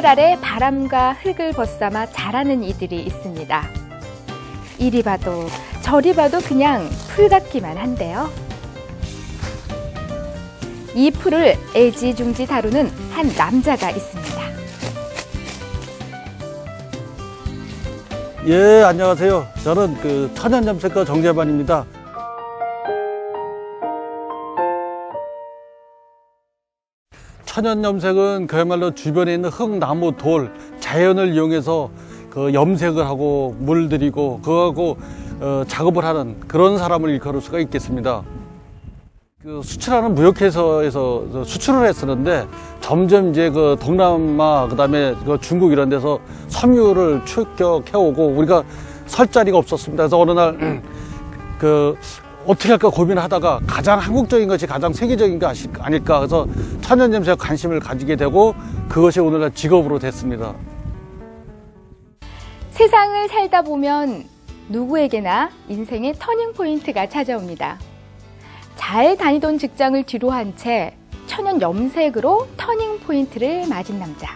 햇살에 바람과 흙을 벗삼아 자라는 이들이 있습니다. 이리 봐도 저리 봐도 그냥 풀 같기만 한데요. 이 풀을 애지중지 다루는 한 남자가 있습니다. 예, 안녕하세요. 저는 천연염색가 정재반입니다. 천연염색은 그야말로 주변에 있는 흙, 나무, 돌, 자연을 이용해서 염색을 하고 물들이고 그거하고 작업을 하는 그런 사람을 일컬을 수가 있겠습니다. 수출하는 무역회사에서 수출을 했었는데 점점 이제 동남아 그다음에 중국 이런 데서 섬유를 출격해오고 우리가 설 자리가 없었습니다. 그래서 어느 날 어떻게 할까 고민을 하다가 가장 한국적인 것이 가장 세계적인 게 아닐까. 그래서 천연염색에 관심을 가지게 되고 그것이 오늘날 직업으로 됐습니다. 세상을 살다 보면 누구에게나 인생의 터닝포인트가 찾아옵니다. 잘 다니던 직장을 뒤로한 채 천연염색으로 터닝포인트를 맞은 남자.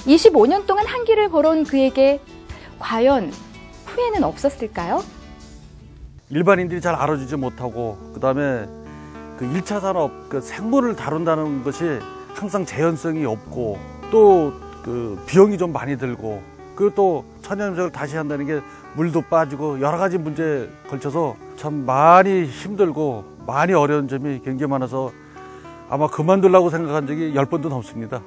25년 동안 한 길을 걸어온 그에게 과연 후회는 없었을까요? 일반인들이 잘 알아주지 못하고 그다음에 1차 산업 생물을 다룬다는 것이 항상 재현성이 없고 또 비용이 좀 많이 들고 그리고 또 천연염색을 다시 한다는 게 물도 빠지고 여러 가지 문제에 걸쳐서 참 많이 힘들고 많이 어려운 점이 굉장히 많아서 아마 그만두려고 생각한 적이 10번도 넘습니다.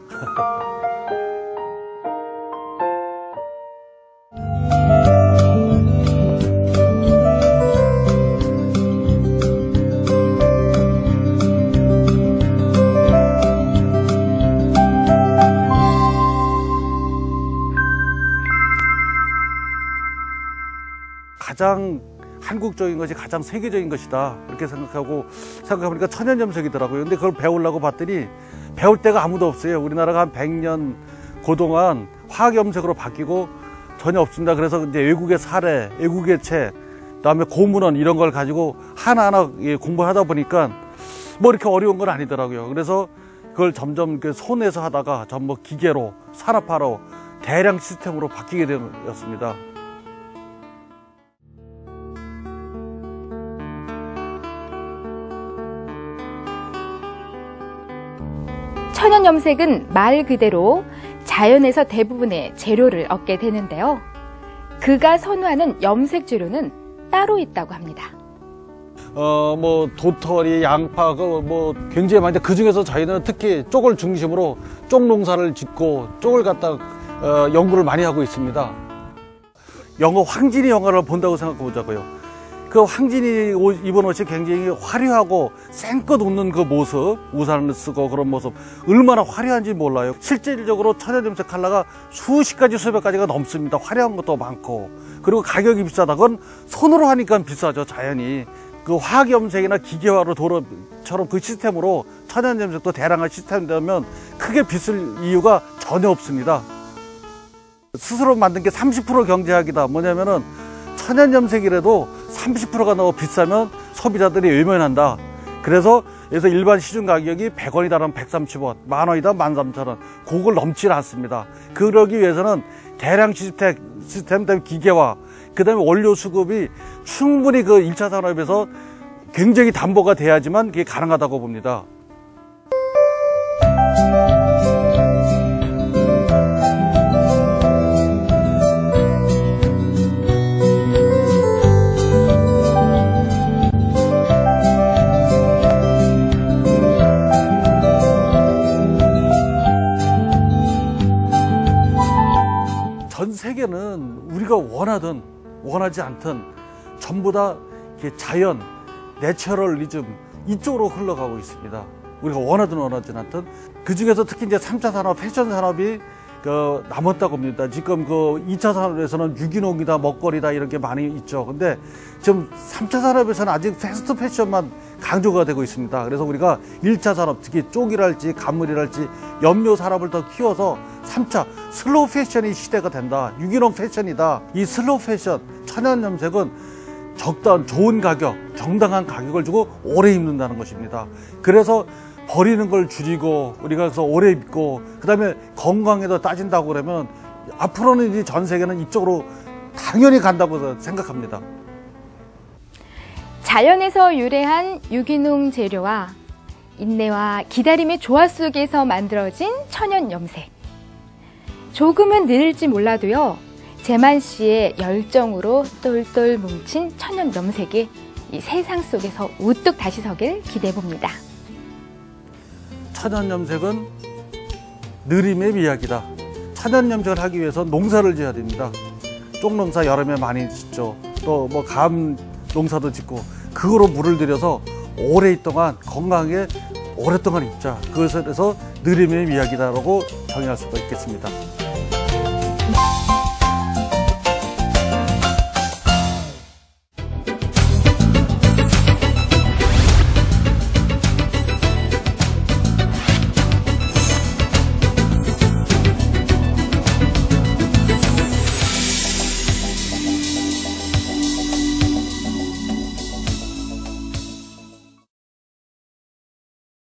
가장 한국적인 것이 가장 세계적인 것이다 이렇게 생각해보니까 천연염색이더라고요. 근데 그걸 배우려고 봤더니 배울 데가 아무도 없어요. 우리나라가 한 100년 그동안 화학염색으로 바뀌고 전혀 없습니다. 그래서 이제 외국의 사례, 외국의 책, 그다음에 고문원 이런 걸 가지고 하나하나 공부하다 보니까 뭐 이렇게 어려운 건 아니더라고요. 그래서 그걸 점점 손에서 하다가 전부 기계로 산업화로 대량 시스템으로 바뀌게 되었습니다. 천연염색은 말 그대로 자연에서 대부분의 재료를 얻게 되는데요. 그가 선호하는 염색 재료는 따로 있다고 합니다. 도토리, 양파, 굉장히 많은데 그 중에서 저희는 특히 쪽을 중심으로 쪽 농사를 짓고 쪽을 갖다 연구를 많이 하고 있습니다. 영어 황진이 영화를 본다고 생각해 보자고요. 그 황진이 입은 옷이 굉장히 화려하고 쌩껏 웃는 그 모습, 우산을 쓰고 그런 모습 얼마나 화려한지 몰라요. 실질적으로 천연염색 컬러가 수십 가지 수백 가지가 넘습니다. 화려한 것도 많고 그리고 가격이 비싸다. 그건 손으로 하니까 비싸죠. 자연히 그 화학염색이나 기계화로 도로처럼 그 시스템으로 천연염색도 대량화 시스템 되면 크게 비쌀 이유가 전혀 없습니다. 스스로 만든 게 30% 경제학이다. 뭐냐면은 천연염색이라도 30%가 너무 비싸면 소비자들이 외면한다. 그래서 일반 시중 가격이 100원이다라면 130원, 만원이다 13,000원. 그걸 넘지 않습니다. 그러기 위해서는 대량 시스템 때문에 기계화, 그 다음에 원료 수급이 충분히 1차 산업에서 굉장히 담보가 돼야지만 그게 가능하다고 봅니다. 전 세계는 우리가 원하든 원하지 않든 전부 다 자연, 내추럴리즘 이쪽으로 흘러가고 있습니다. 우리가 원하든 원하지 않든 그 중에서 특히 이제 3차 산업, 패션 산업이 남았다고 봅니다. 지금 2차 산업에서는 유기농이다, 먹거리다 이런 게 많이 있죠. 근데 지금 3차 산업에서는 아직 패스트 패션만 강조가 되고 있습니다. 그래서 우리가 1차 산업, 특히 쪽이랄지 간물이랄지 염료 산업을 더 키워서 3차 슬로우 패션이 시대가 된다. 유기농 패션이다. 이 슬로우 패션, 천연염색은 적당한 좋은 가격, 정당한 가격을 주고 오래 입는다는 것입니다. 그래서 버리는 걸 줄이고 우리가 그래서 오래 입고 그다음에 건강에도 따진다고 그러면 앞으로는 이제 전 세계는 이쪽으로 당연히 간다고 생각합니다. 자연에서 유래한 유기농 재료와 인내와 기다림의 조화 속에서 만들어진 천연 염색. 조금은 늘지 몰라도요, 재만 씨의 열정으로 똘똘 뭉친 천연 염색이 이 세상 속에서 우뚝 다시 서길 기대해 봅니다. 천연 염색은 느림의 미학이다. 천연 염색을 하기 위해서 농사를 지어야 됩니다. 쪽농사 여름에 많이 짓죠. 또 뭐 감 농사도 짓고 그거로 물을 들여서 오랫동안 건강하게 오랫동안 입자. 그것을 해서 느림의 미학이다라고 정의할 수가 있겠습니다.